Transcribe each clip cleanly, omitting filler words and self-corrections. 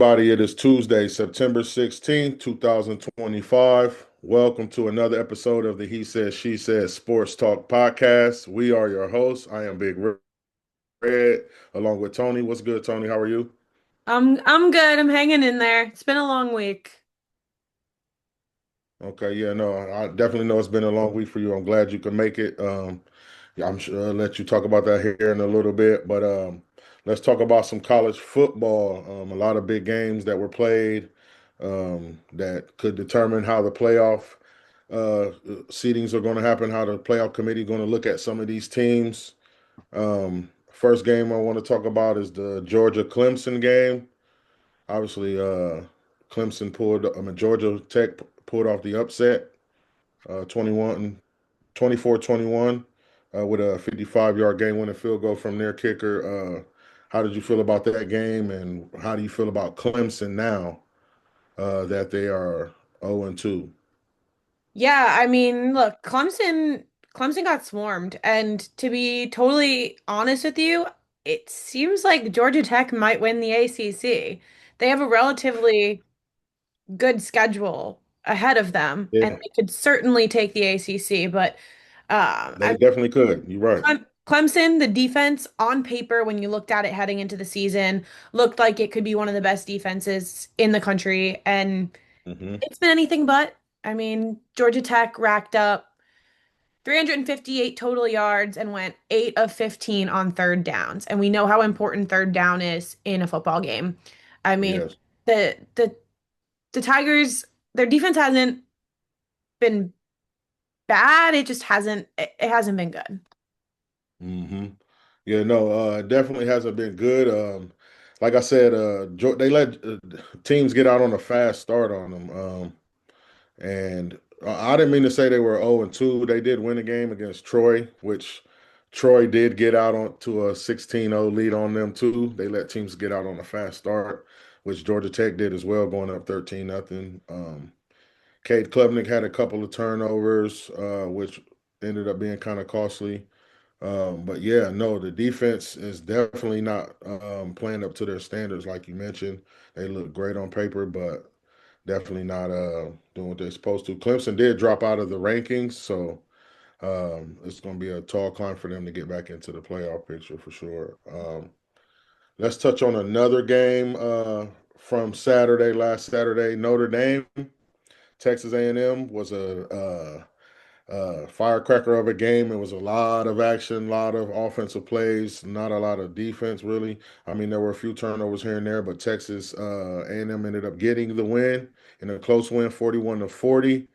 Everybody, it is Tuesday, September 16th, 2025. Welcome to another episode of the He Said, She Said Sports Talk podcast. We are your hosts. I am Big Red, along with Tony. What's good, Tony? How are you? I'm good. I'm hanging in there. It's been a long week. Okay, yeah, no, I definitely know it's been a long week for you. I'm glad you could make it. Yeah, I'm sure I'll let you talk about that here in a little bit, but let's talk about some college football. A lot of big games that were played that could determine how the playoff seedings are going to happen, how the playoff committee is going to look at some of these teams. First game I want to talk about is the Georgia Clemson game. Obviously, Georgia Tech pulled off the upset, 21, 24-21, with a 55-yard game-winning field goal from their kicker. How did you feel about that game, and how do you feel about Clemson now that they are 0-2? Yeah, I mean, look, Clemson got swarmed, and to be totally honest with you, it seems like Georgia Tech might win the ACC. They have a relatively good schedule ahead of them, and Yeah, they could certainly take the ACC, but they definitely could. You're right. Clemson, the defense on paper, when you looked at it heading into the season, looked like it could be one of the best defenses in the country, and Hmm. it's been anything but. I mean, Georgia Tech racked up 358 total yards and went 8 of 15 on third downs. And we know how important third down is in a football game. I mean, Yes. the Tigers, their defense hasn't been bad. It just it hasn't been good. Hmm. Yeah, no, it definitely hasn't been good. Like I said, they let teams get out on a fast start on them. And I didn't mean to say they were 0-2. They did win a game against Troy, which Troy did get out on to a 16-0 lead on them too. They let teams get out on a fast start, which Georgia Tech did as well, going up 13-0. Cade Klubnik had a couple of turnovers, which ended up being kind of costly. But yeah, no, the defense is definitely not playing up to their standards, like you mentioned. They look great on paper, but definitely not doing what they're supposed to. Clemson did drop out of the rankings, so it's going to be a tall climb for them to get back into the playoff picture for sure. Let's touch on another game from Saturday, last Saturday. Notre Dame, Texas A&M was a firecracker of a game. It was a lot of action, a lot of offensive plays, not a lot of defense, really. I mean, there were a few turnovers here and there, but Texas A&M ended up getting the win in a close win, 41-40.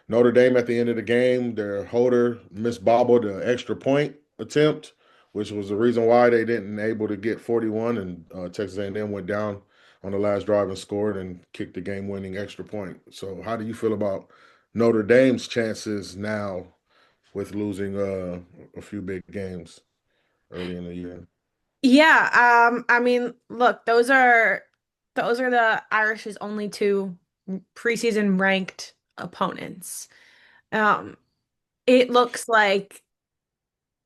Notre Dame at the end of the game, their holder misbobbled the extra point attempt, which was the reason why they didn't able to get 41, and Texas A&M went down on the last drive and scored and kicked the game-winning extra point. So, how do you feel about Notre Dame's chances now with losing a few big games early in the year? Yeah, I mean, look, those are the Irish's only two preseason ranked opponents. Um, it looks like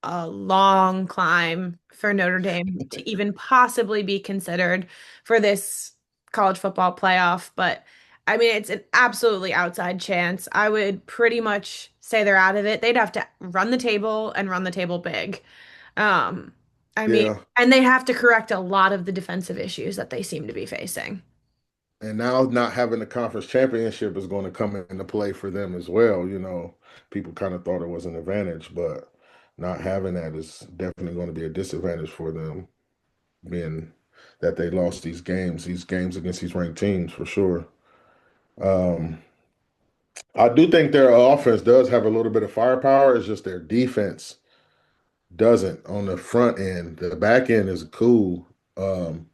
a long climb for Notre Dame to even possibly be considered for this college football playoff, but I mean, it's an absolutely outside chance. I would pretty much say they're out of it. They'd have to run the table and run the table big. Um, I mean, Yeah, and they have to correct a lot of the defensive issues that they seem to be facing. and now not having the conference championship is going to come into play for them as well. People kind of thought it was an advantage, but not having that is definitely going to be a disadvantage for them, being that they lost these games against these ranked teams for sure. Um, I do think their offense does have a little bit of firepower. It's just their defense doesn't on the front end. The back end is cool. Um,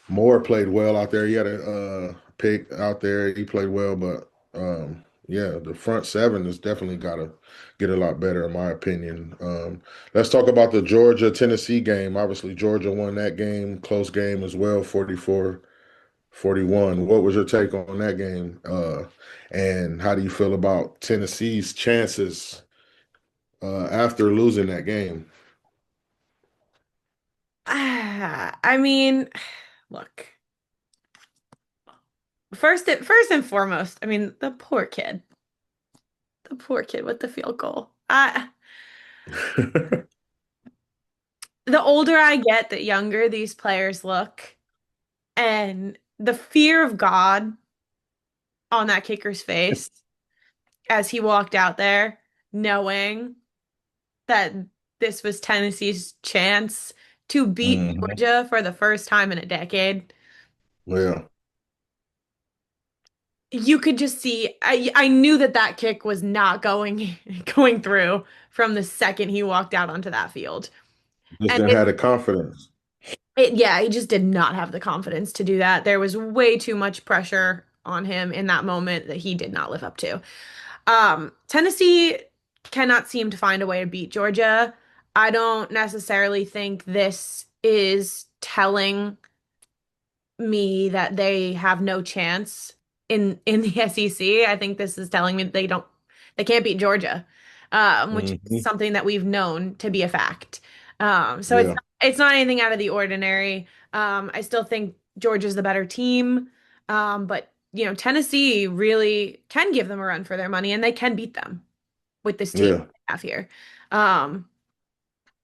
Moore played well out there. He had a pick out there. He played well, but yeah, the front seven has definitely got to get a lot better, in my opinion. Let's talk about the Georgia Tennessee game. Obviously, Georgia won that game, close game as well, 44-41. What was your take on that game? And how do you feel about Tennessee's chances after losing that game? I mean, look. first and foremost, I mean, the poor kid with the field goal. The older I get, the younger these players look, and the fear of God on that kicker's face as he walked out there, knowing that this was Tennessee's chance to beat Hmm. Georgia for the first time in a decade. Yeah. You could just see I knew that that kick was not going through from the second he walked out onto that field. Just And didn't have the confidence. yeah, he just did not have the confidence to do that. There was way too much pressure on him in that moment that he did not live up to. Tennessee cannot seem to find a way to beat Georgia. I don't necessarily think this is telling me that they have no chance in the SEC. I think this is telling me that they can't beat Georgia, which is Hmm. something that we've known to be a fact. So Yeah. it's not anything out of the ordinary. I still think Georgia's the better team, but Tennessee really can give them a run for their money, and they can beat them with this team Yeah. we have here. Um,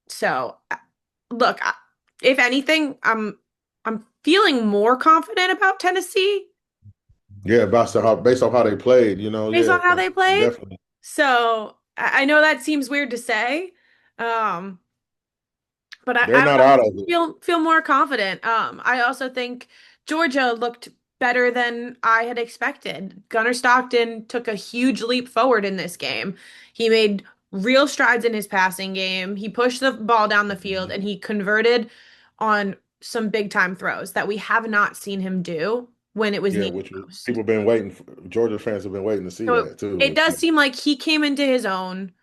so look, if anything, I'm feeling more confident about Tennessee Yeah. Based off how they played, based on yeah, how they played. definitely. So I know that seems weird to say, um, but They're I not out of it. feel more confident. I also think Georgia looked better than I had expected. Gunnar Stockton took a huge leap forward in this game. He made real strides in his passing game. He pushed the ball down the field Mhm. and he converted on some big time throws that we have not seen him do when it was Yeah, needed which was, most. people been waiting for, Georgia fans have been waiting to see So that too. it does seem like he came into his own.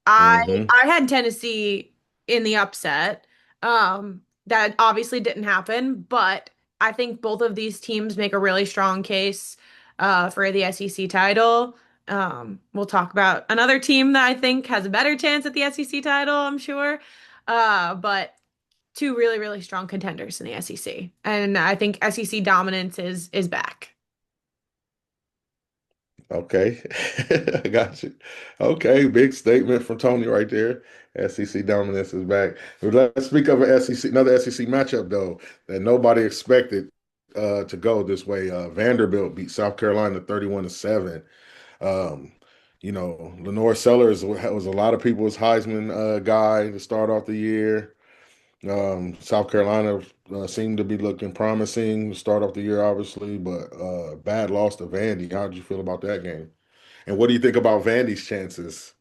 I Hmm. I had Tennessee in the upset. That obviously didn't happen, but I think both of these teams make a really strong case for the SEC title. We'll talk about another team that I think has a better chance at the SEC title, I'm sure. But two really, really strong contenders in the SEC. And I think SEC dominance is back. Okay. I got you. Okay, big statement from Tony right there. SEC dominance is back. But let's speak of another SEC matchup though that nobody expected to go this way. Vanderbilt beat South Carolina 31-7. Um, Lenore Sellers was a lot of people's Heisman guy to start off the year. South Carolina seemed to be looking promising to start off the year, obviously, but bad loss to Vandy. How did you feel about that game? And what do you think about Vandy's chances?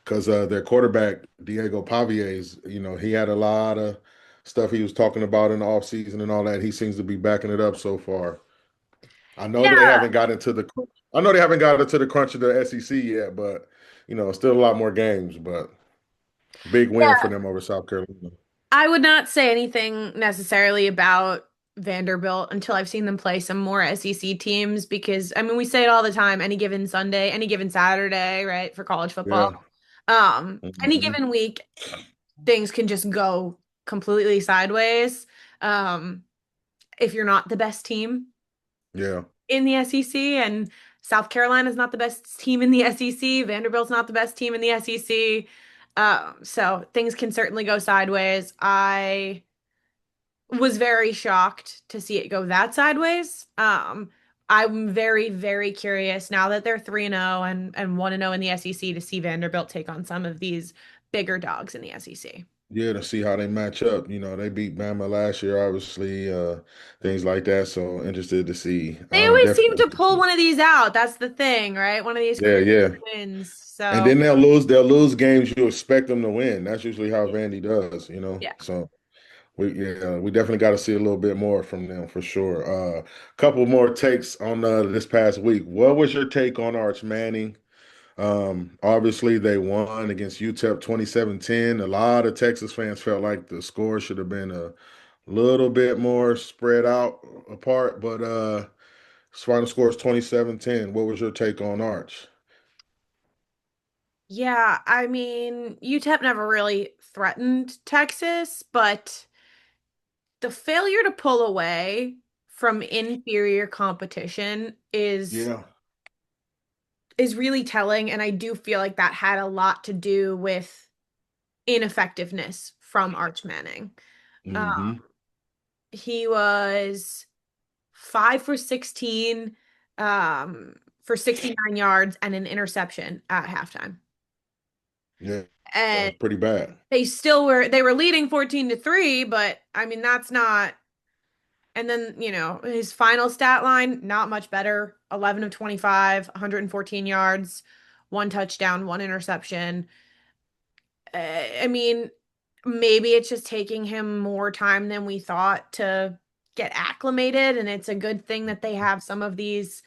Because their quarterback, Diego Pavier's, he had a lot of stuff he was talking about in the offseason and all that. He seems to be backing it up so far. I know they Yeah. haven't got into the I know they haven't got into the crunch of the SEC yet, but still a lot more games, but big win for them over South Carolina. I would not say anything necessarily about Vanderbilt until I've seen them play some more SEC teams because I mean we say it all the time, any given Sunday, any given Saturday, right, for college football. Yeah. Any Hmm. given week, things can just go completely sideways. Um, if you're not the best team Yeah. in the SEC and South Carolina's not the best team in the SEC, Vanderbilt's not the best team in the SEC. So things can certainly go sideways. I was very shocked to see it go that sideways. I'm very, very curious now that they're 3-0 and 1-0 in the SEC to see Vanderbilt take on some of these bigger dogs in the SEC. Yeah, to see how they match up. They beat Bama last year, obviously, things like that. So interested to see. They I'm always seem definitely to pull interested. one of these out. That's the thing, right? One of these Yeah, crazy yeah. wins. And So, then they'll lose games you expect them to win. That's usually how Vandy does. yeah. So we definitely got to see a little bit more from them for sure. Couple more takes on this past week. What was your take on Arch Manning? Obviously they won against UTEP 27-10. A lot of Texas fans felt like the score should have been a little bit more spread out apart, but final score is 27-10. What was your take on Arch? Yeah, I mean, UTEP never really threatened Texas, but the failure to pull away from inferior competition Yeah. is really telling, and I do feel like that had a lot to do with ineffectiveness from Arch Manning. Uh, Hmm. he was 5 for 16 for 69 yards and an interception at halftime. Yeah. And Pretty bad. they were leading 14-3, but I mean that's not. And then, his final stat line, not much better. 11 of 25, 114 yards, one touchdown, one interception. I mean, maybe it's just taking him more time than we thought to get acclimated, and it's a good thing that they have some of these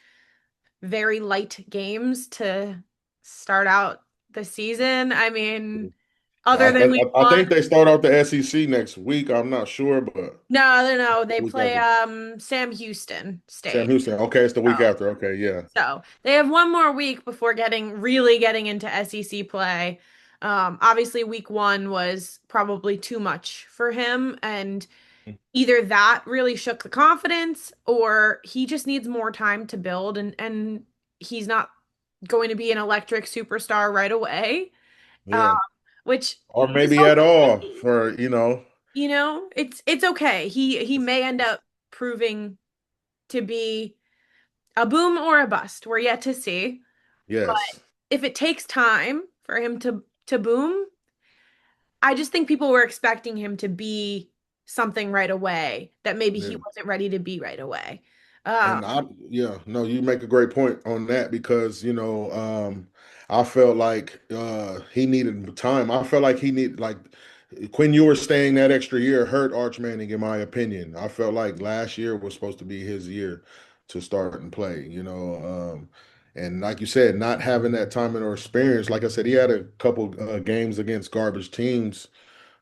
very light games to start out the season. I mean, other than week I one. think they start out the SEC next week. I'm not sure, but No, no, no. They week play after. Sam Houston Sam State. Houston. Okay, it's the week Oh. after. Okay, yeah. So they have one more week before really getting into SEC play. Obviously, week one was probably too much for him, and either that really shook the confidence, or he just needs more time to build, and he's not going to be an electric superstar right away. Um, Yeah. which Or is maybe at all okay. for, you know, It's okay. He may end up proving to be a boom or a bust. We're yet to see. But yes. if it takes time for him to boom, I just think people were expecting him to be something right away that maybe he Yeah. wasn't ready to be right away. And yeah, no, you make a great point on that because, I felt like he needed time. I felt like he needed, like, Quinn Ewers staying that extra year hurt Arch Manning, in my opinion. I felt like last year was supposed to be his year to start and play, and like you said, not having that time and or experience. Like I said, he had a couple games against garbage teams,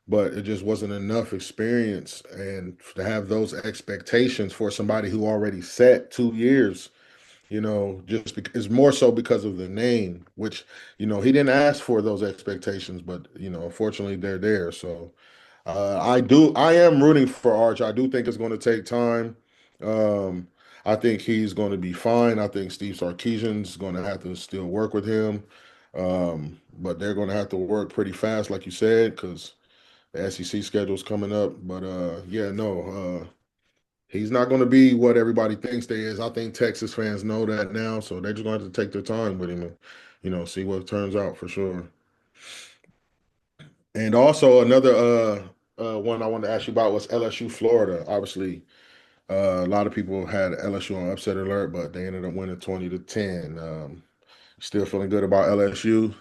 but it just wasn't enough experience. And to have those expectations for somebody who already set 2 years, just it's more so because of the name, which, he didn't ask for those expectations, but, unfortunately they're there. So I am rooting for Arch. I do think it's going to take time. Um, I think he's going to be fine. I think Steve Sarkisian's going to have to still work with him. But they're going to have to work pretty fast, like you said, because the SEC schedule's coming up. But yeah, no, he's not going to be what everybody thinks they is. I think Texas fans know that now, so they're just going to have to take their time with him and, see what turns out for sure. And also another one I wanted to ask you about was LSU Florida. Obviously, a lot of people had LSU on upset alert, but they ended up winning 20-10. Still feeling good about LSU.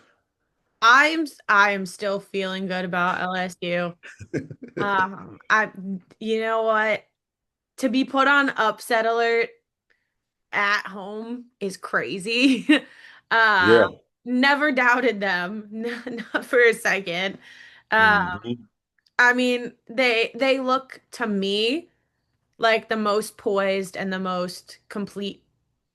I am still feeling good about LSU. I you know what? To be put on upset alert at home is crazy. Uh, Yeah. never doubted them, not for a second. Uh, Hmm. I mean, they look to me like the most poised and the most complete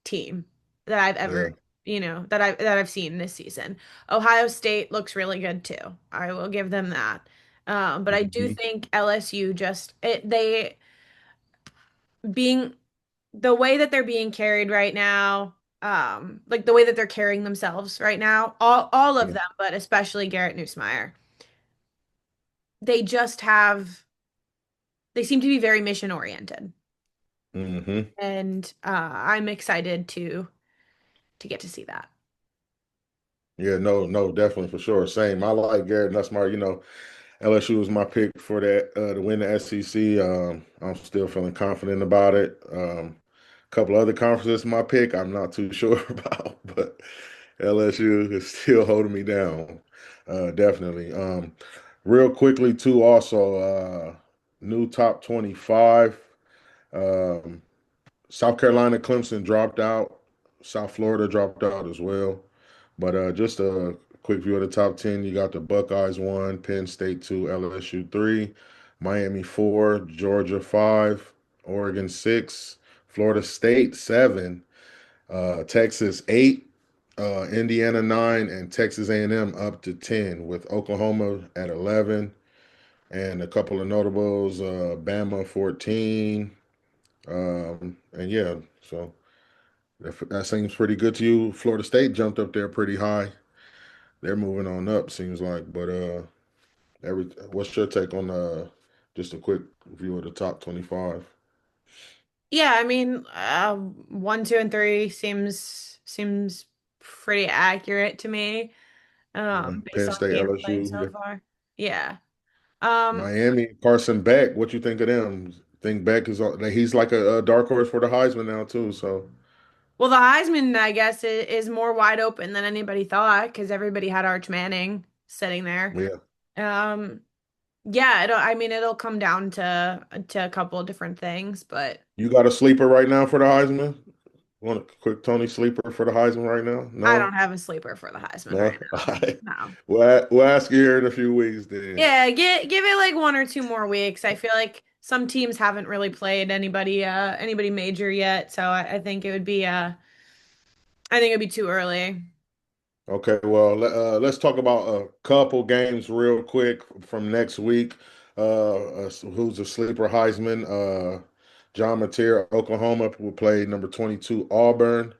team that I've ever, Yeah. that I've seen this season. Ohio State looks really good too. I will give them that. But I do Hmm. think LSU they being the way that they're being carried right now, like the way that they're carrying themselves right now, all of Yeah. them, but especially Garrett Nussmeier, they just have they seem to be very mission oriented, Hmm. and I'm excited to get to see that. Yeah, no, no, definitely for sure. Same. I like Garrett Nussmeier. LSU was my pick for that to win the SEC. I'm still feeling confident about it. A couple other conferences my pick, I'm not too sure about, but LSU is still holding me down. Definitely. Real quickly too, also new top 25. Um, South Carolina, Clemson dropped out. South Florida dropped out as well. But just a quick view of the top 10. You got the Buckeyes 1, Penn State 2, LSU 3, Miami 4, Georgia 5, Oregon 6, Florida State 7, Texas 8, Indiana 9, and Texas A&M up to 10, with Oklahoma at 11, and a couple of notables, Bama 14, And yeah, so that seems pretty good to you. Florida State jumped up there pretty high. They're moving on up, seems like. But what's your take on just a quick view of the top 25? Yeah, I mean, one, two, and three seems pretty accurate to me, Yeah. based Penn on State, games played LSU, so yeah. far. Yeah. Um, Miami, Carson Beck. What you think of them? Think Beck he's like a dark horse for the Heisman now too. So well, the Heisman, I guess, is more wide open than anybody thought because everybody had Arch Manning sitting there. yeah, Um, yeah, I mean, it'll come down to a couple of different things, but you got a sleeper right now for the Heisman? Want a quick Tony sleeper for the Heisman right now? I don't No, have a sleeper for the Heisman no. right All now. right. No. We'll ask you here in a few weeks then. Yeah, give it like one or two more weeks. I feel like some teams haven't really played anybody major yet, so I think it would be I think it'd be too early. Okay, well, let's talk about a couple games real quick from next week. Who's a sleeper Heisman? John Mateer, Oklahoma will play number 22 Auburn.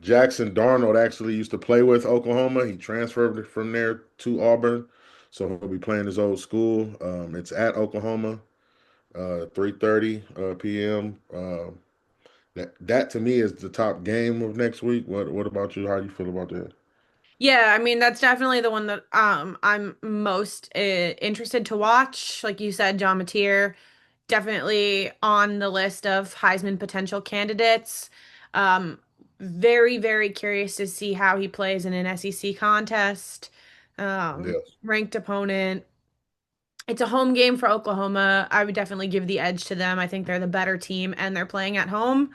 Jackson Darnold actually used to play with Oklahoma. He transferred from there to Auburn, so he'll be playing his old school. It's at Oklahoma, 3:30 p.m. That to me is the top game of next week. What about you? How do you feel about that? Yeah, I mean that's definitely the one that I'm most interested to watch. Like you said, John Mateer, definitely on the list of Heisman potential candidates. Um, very curious to see how he plays in an SEC contest. Yes. Ranked opponent. It's a home game for Oklahoma. I would definitely give the edge to them. I think they're the better team and they're playing at home.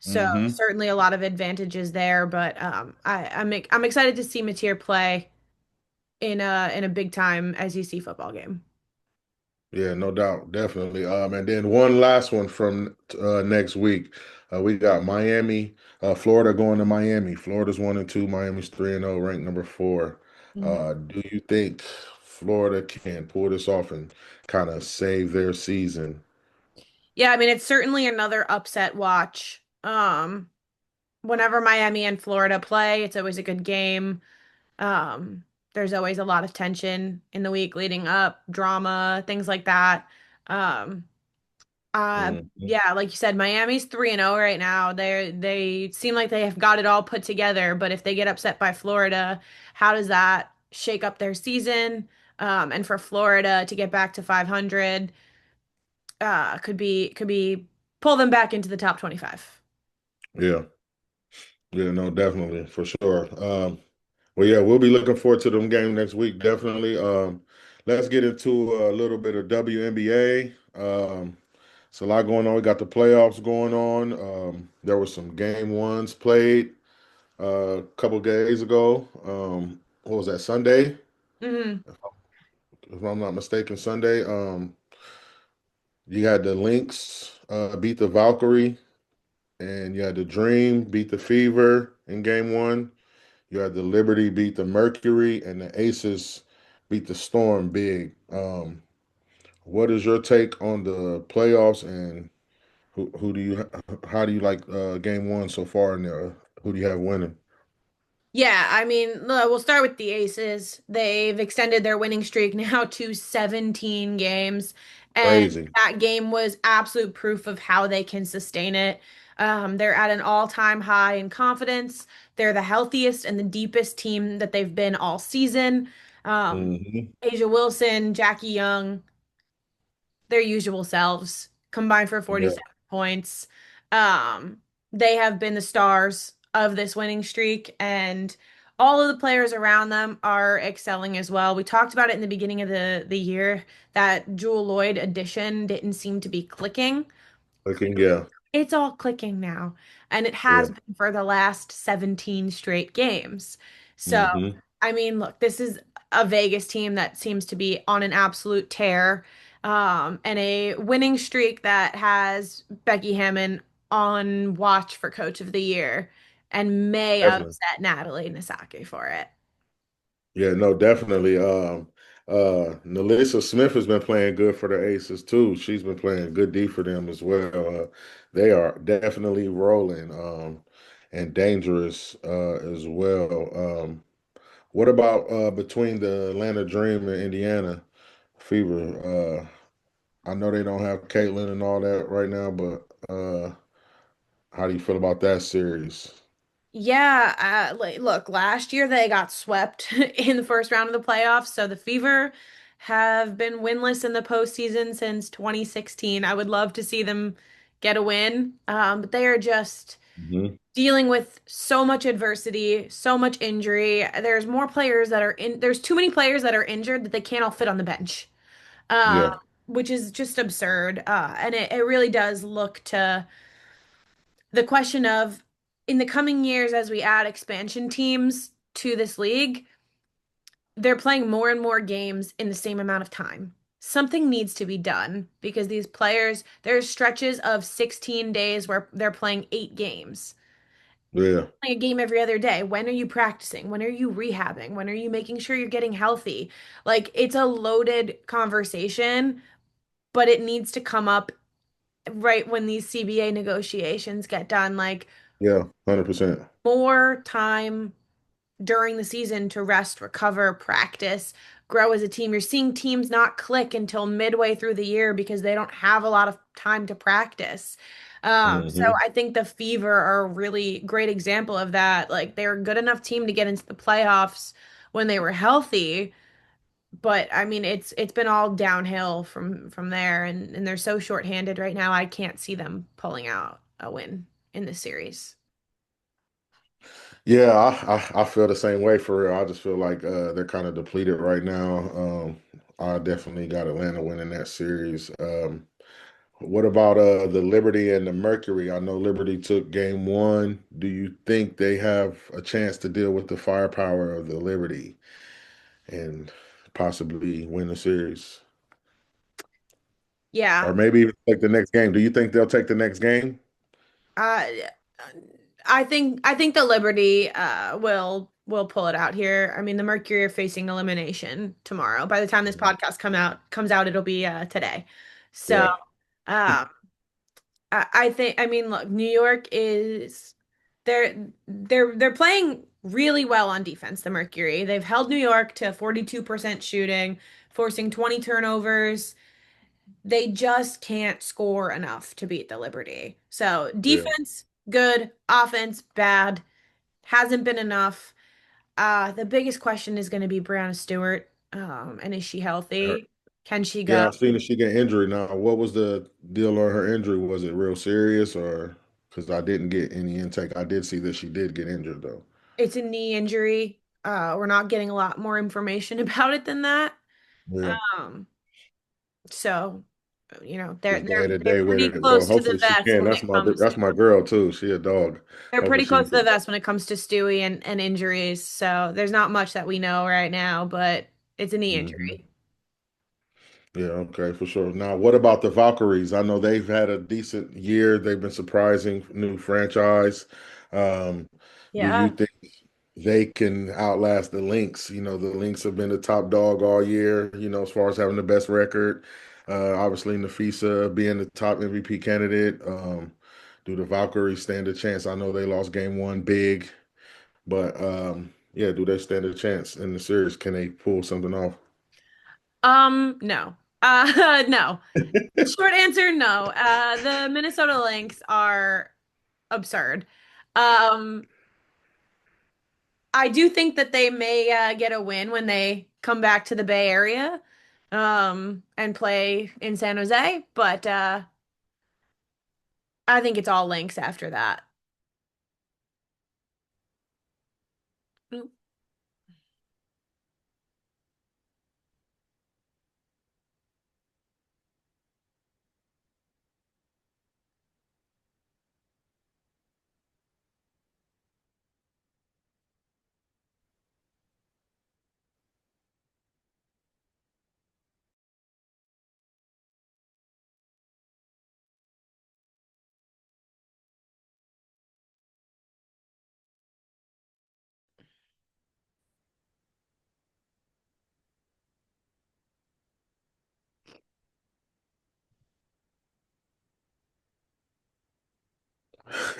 So Mm-hmm. certainly a lot of advantages there, but I'm excited to see Mateer play in a big time SEC football game. Yeah, no doubt, definitely. And then one last one from next week. We got Miami, Florida going to Miami. Florida's 1-2, Miami's 3-0, ranked number 4. Mhm. Do you think Florida can pull this off and kind of save their season? Yeah, I mean it's certainly another upset watch. Whenever Miami and Florida play, it's always a good game. Um, there's always a lot of tension in the week leading up, drama, things like that. Um, Mhm. yeah, like you said, Miami's 3-0 right now. They seem like they have got it all put together, but if they get upset by Florida, how does that shake up their season? And for Florida to get back to 500, could be pull them back into the top 25. Yeah, yeah, no, definitely, for sure. Well, yeah, we'll be looking forward to them game next week, definitely. Let's get into a little bit of WNBA. It's a lot going on. We got the playoffs going on. There were some game ones played a couple days ago. What was that, Sunday? Hmm. If I'm not mistaken, Sunday. You had the Lynx beat the Valkyrie, and you had the Dream beat the Fever in game one. You had the Liberty beat the Mercury, and the Aces beat the Storm big. What is your take on the playoffs, and who do you how do you like game one so far, and who do you have winning? Yeah, I mean, we'll start with the Aces. They've extended their winning streak now to 17 games, and Crazy. that game was absolute proof of how they can sustain it. They're at an all-time high in confidence. They're the healthiest and the deepest team that they've been all season. Um, Hmm. Asia Wilson, Jackie Young, their usual selves, combined for Yeah, 47 points. Um, they have been the stars of this winning streak, and all of the players around them are excelling as well. We talked about it in the beginning of the year that Jewel Lloyd addition didn't seem to be clicking. looking, yeah, It's all clicking now, and it yeah. has been for the last 17 straight games. So, Hmm. I mean, look, this is a Vegas team that seems to be on an absolute tear, and a winning streak that has Becky Hammon on watch for Coach of the Year and may Definitely. upset Natalie Nasaki for it. Yeah, no, definitely. Nalissa Smith has been playing good for the Aces too. She's been playing good D for them as well. They are definitely rolling and dangerous as well. What about between the Atlanta Dream and Indiana Fever? I know they don't have Caitlin and all that right now, but how do you feel about that series? Yeah, look, last year they got swept in the first round of the playoffs, so the Fever have been winless in the postseason since 2016. I would love to see them get a win, but they are just Hmm. dealing with so much adversity, so much injury. There's more players that are in, there's too many players that are injured that they can't all fit on the bench, uh, Yeah, which is just absurd. And it really does look to the question of in the coming years as we add expansion teams to this league, they're playing more and more games in the same amount of time. Something needs to be done because these players, there's stretches of 16 days where they're playing 8 games. yeah, Playing a game every other day. When are you practicing? When are you rehabbing? When are you making sure you're getting healthy? Like, it's a loaded conversation, but it needs to come up right when these CBA negotiations get done. Like, yeah, 100%. more time during the season to rest, recover, practice, grow as a team. You're seeing teams not click until midway through the year because they don't have a lot of time to practice. So Hmm. I think the Fever are a really great example of that. Like they're a good enough team to get into the playoffs when they were healthy, but I mean it's been all downhill from there and they're so shorthanded right now. I can't see them pulling out a win in this series. Yeah, I feel the same way for real. I just feel like they're kind of depleted right now. I definitely got Atlanta winning that series. What about the Liberty and the Mercury? I know Liberty took game one. Do you think they have a chance to deal with the firepower of the Liberty and possibly win the series? Yeah. Or maybe even take the next game. Do you think they'll take the next game? Uh, I think the Liberty will pull it out here. I mean, the Mercury are facing elimination tomorrow. By the time this Mhm. podcast comes out, it'll be today. So, Yeah. um, I think I mean, look, New York is they're playing really well on defense, the Mercury. They've held New York to 42% shooting, forcing 20 turnovers. They just can't score enough to beat the Liberty. So Yeah. defense, good. Offense, bad. Hasn't been enough. The biggest question is going to be Brianna Stewart. And is she healthy? Can she go? Yeah, I've seen that she get injured now. What was the deal on her injury? Was it real serious or because I didn't get any intake? I did see that she did get injured though. It's a knee injury. We're not getting a lot more information about it than that. Yeah, Um, so they're just day they're to they're day with pretty it. Well, close to the hopefully she vest can. when it comes That's my girl too. She a dog. they're Hopefully pretty she close to the can. vest when it comes to Stewie and injuries. So there's not much that we know right now, but it's a knee Hmm. injury. Yeah, okay, for sure. Now, what about the Valkyries? I know they've had a decent year. They've been surprising new franchise. Um, do you Yeah. think they can outlast the Lynx? You know, the Lynx have been the top dog all year, you know, as far as having the best record. Obviously, Nafisa being the top MVP candidate. Do the Valkyries stand a chance? I know they lost game one big, but yeah, do they stand a chance in the series? Can they pull something off? No. No. Short answer, no. The Minnesota Lynx are absurd. Um, I do think that they may get a win when they come back to the Bay Area, and play in San Jose, but I think it's all Lynx after that.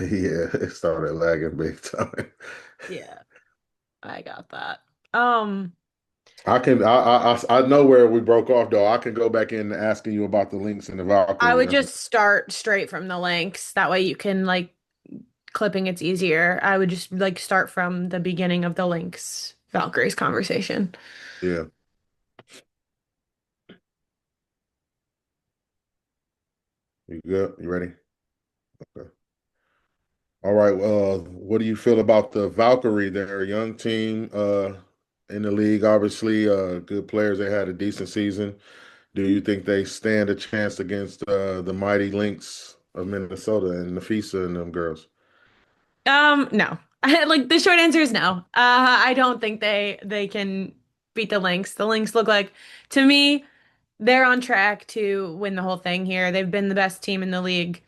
Yeah, it started lagging big time. Yeah, I got that. Um, I know where we broke off though. I can go back in asking you about the links and the I Valkyrie. would That's just start straight from the links. That way you can like clipping it's easier. I would just like start from the beginning of the links Valkyrie's conversation. yeah. You good? You ready? Okay. All right. What do you feel about the Valkyrie? They're a young team in the league, obviously. Good players. They had a decent season. Do you think they stand a chance against the mighty Lynx of Minnesota and Nafisa and them girls? No. Like the short answer is no. I don't think they can beat the Lynx. The Lynx look like to me they're on track to win the whole thing here. They've been the best team in the league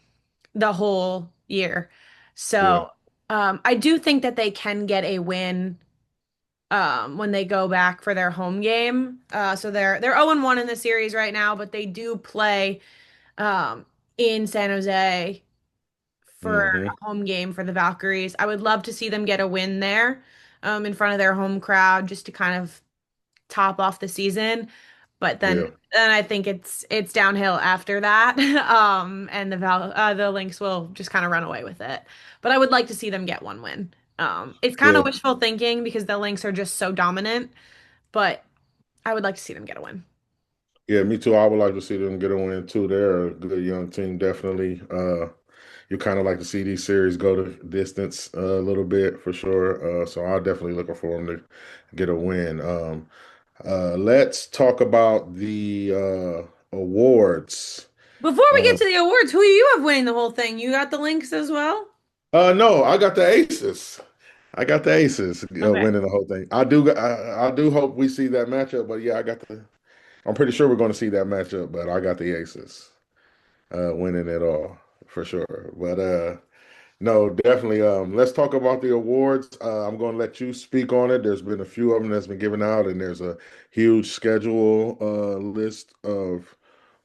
the whole year. Yeah. So, I do think that they can get a win when they go back for their home game. So they're 0-1 in the series right now, but they do play um in San Jose for Hmm. a home game for the Valkyries. I would love to see them get a win there in front of their home crowd just to kind of top off the season. But then Yeah. then I think it's downhill after that. And the Lynx will just kind of run away with it. But I would like to see them get one win. It's kind of Yeah. wishful thinking because the Lynx are just so dominant, but I would like to see them get a win. Yeah, me too. I would like to see them get a win too. They're a good young team, definitely. You kind of like to see these series go to distance a little bit for sure. So I'm definitely looking for them to get a win. Let's talk about the awards. Before we get Uh, to the awards, who do you have winning the whole thing? You got the Lynx as well? no, I got the Aces. I got the Aces Okay. winning the whole thing. I do hope we see that matchup, but yeah, I got the. I'm pretty sure we're going to see that matchup, but I got the Aces winning it all for sure. But no, definitely. Let's talk about the awards. I'm going to let you speak on it. There's been a few of them that's been given out, and there's a huge schedule list of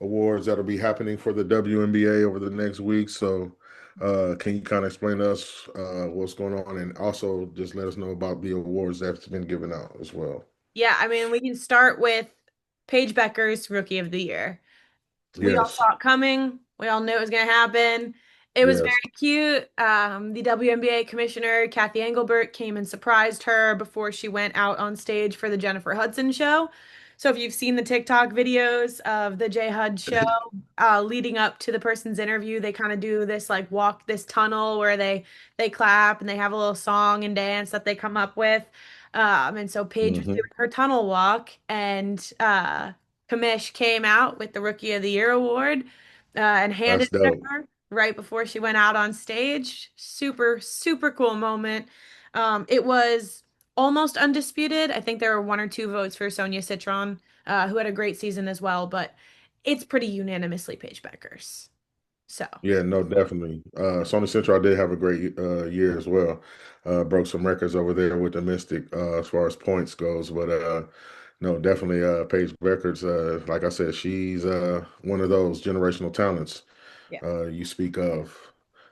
awards that'll be happening for the WNBA over the next week. So, can you kind of explain to us what's going on, and also just let us know about the awards that's been given out as well? Yeah, I mean, we can start with Paige Becker's Rookie of the Year. We all Yes, saw it coming. We all knew it was going to happen. It was yes. very cute. The WNBA commissioner, Kathy Engelbert, came and surprised her before she went out on stage for the Jennifer Hudson show. So if you've seen the TikTok videos of the J Hud show leading up to the person's interview, they kind of do this like walk this tunnel where they clap and they have a little song and dance that they come up with. And so Paige was Hmm. doing her tunnel walk, and Kamish came out with the Rookie of the Year award and handed That's it to dope. her right before she went out on stage. Super, super cool moment. It was almost undisputed. I think there were one or two votes for Sonia Citron, who had a great season as well, but it's pretty unanimously Paige Beckers. So, Yeah, no, definitely. Sony Central did have a great year as well. Broke some records over there with the Mystic as far as points goes. But no, definitely Paige Beckers, like I said, she's one of those generational talents yeah. you speak of.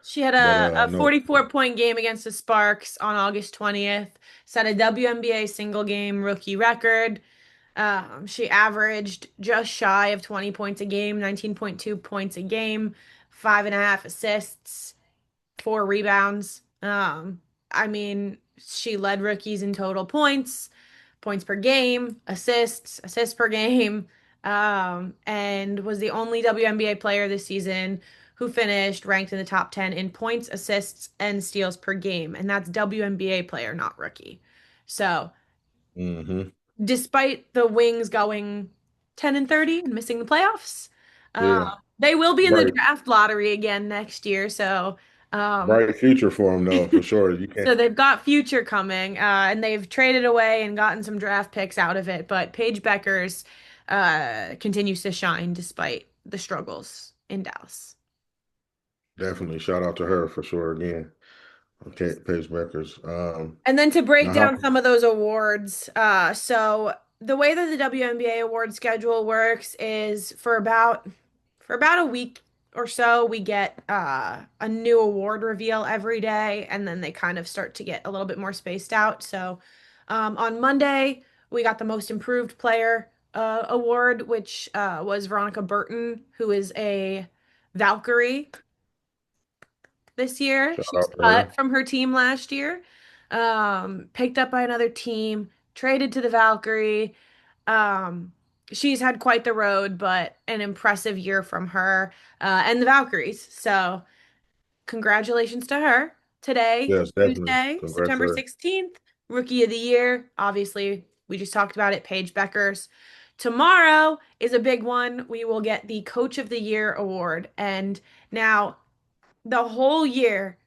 She had But a no, 44-point game against the Sparks on August 20th, set a WNBA single game rookie record. She averaged just shy of 20 points a game, 19.2 points a game, 5.5 assists, 4 rebounds. I mean, she led rookies in total points, points per game, assists per game, and was the only WNBA player this season who finished ranked in the top 10 in points, assists, and steals per game. And that's WNBA player, not rookie. So, hmm. despite the Wings going 10-30 and missing the playoffs, uh, Yeah, they will be in the bright, draft lottery again next year. So, um, bright future for them though, for sure. You can't so they've got future coming, and they've traded away and gotten some draft picks out of it. But Paige Beckers continues to shine despite the struggles in Dallas. definitely shout out to her for sure again. Okay, Paige Beckers. And then to break Now how? down some of those awards, so the way that the WNBA award schedule works is for about a week or so, we get a new award reveal every day, and then they kind of start to get a little bit more spaced out. So on Monday, we got the Most Improved Player award, which was Veronica Burton, who is a Valkyrie this year. Shout She was out to cut her. from her team last year, picked up by another team, traded to the Valkyrie. Um, she's had quite the road, but an impressive year from her and the Valkyries. So, congratulations to her. Today, Yes, definitely. Tuesday, Congrats to September her. 16th, Rookie of the Year. Obviously, we just talked about it, Paige Beckers. Tomorrow is a big one. We will get the Coach of the Year award. And now, the whole year,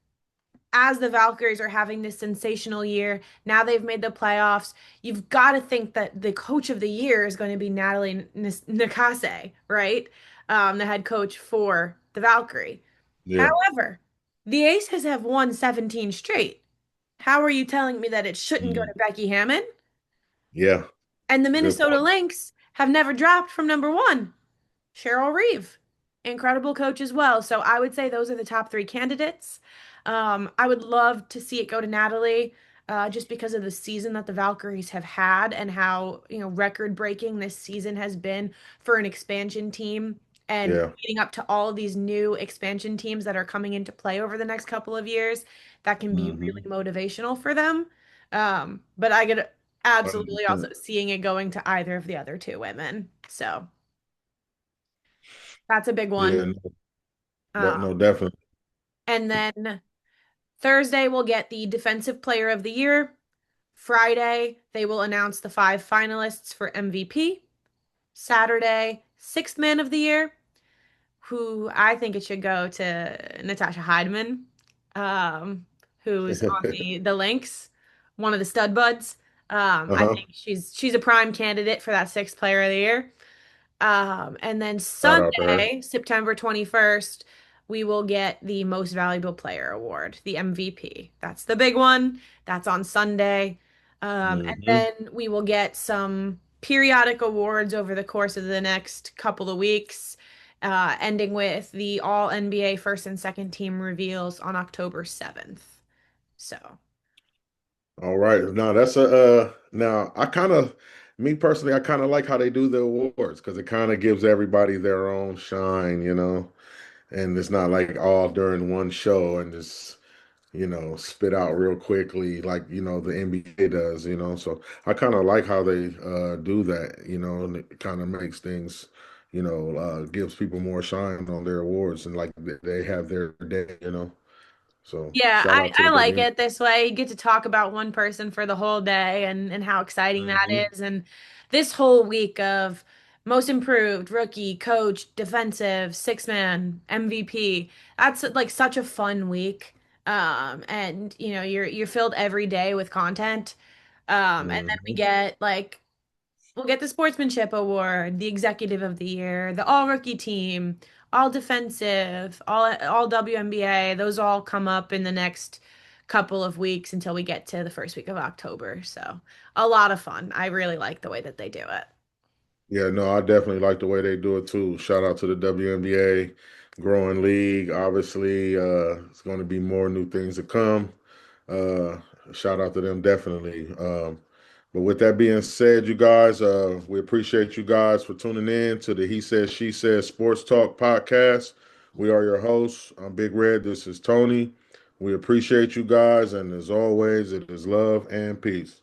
as the Valkyries are having this sensational year, now they've made the playoffs. You've got to think that the coach of the year is going to be Natalie Nakase, right? The head coach for the Valkyrie. Yeah. However, the Aces have won 17 straight. How are you telling me that it shouldn't go Mm. to Becky Hammon? Yeah. And the Good Minnesota point. Lynx have never dropped from number one. Cheryl Reeve, incredible coach as well. So I would say those are the top three candidates. I would love to see it go to Natalie, just because of the season that the Valkyries have had and how, record breaking this season has been for an expansion team and Yeah. leading up to all of these new expansion teams that are coming into play over the next couple of years. That can be really Hmm. motivational for them. But I could absolutely also 100%. seeing it going to either of the other two women. So that's a big Yeah. one. No, Uh, no, definitely. and then Thursday, we'll get the Defensive Player of the Year. Friday, they will announce the five finalists for MVP. Saturday, Sixth Man of the Year, who I think it should go to Natasha Heidemann, who's on the Lynx, one of the stud buds. I Uh-huh. think she's a prime candidate for that sixth Player of the Year. And then Shout out to her. Sunday, September 21st, we will get the Most Valuable Player Award, the MVP. That's the big one. That's on Sunday. And Hmm. then we will get some periodic awards over the course of the next couple of weeks, ending with the All NBA first and second team reveals on October 7th. So, All right. Now that's a now I kind of me personally, I kind of like how they do the awards because it kind of gives everybody their own shine, and it's not like all during one show and just spit out real quickly like the NBA does, So I kind of like how they do that, and it kind of makes things, gives people more shine on their awards and like they have their day. So yeah, shout I, out to I the like W. it this way. You get to talk about one person for the whole day and how exciting that Hmm. is. And this whole week of most improved, rookie, coach, defensive, six man, MVP. That's like such a fun week. And you're filled every day with content. And then we Hmm. get like we'll get the Sportsmanship Award, the Executive of the Year, the All Rookie Team, All Defensive, all WNBA. Those all come up in the next couple of weeks until we get to the first week of October. So a lot of fun. I really like the way that they do it. Yeah, no, I definitely like the way they do it too. Shout out to the WNBA, growing league. Obviously, it's going to be more new things to come. Uh, Shout out to them definitely. But with that being said, you guys, we appreciate you guys for tuning in to the He Says She Says Sports Talk podcast. We are your hosts. I'm Big Red. This is Tony. We appreciate you guys, and as always, it is love and peace.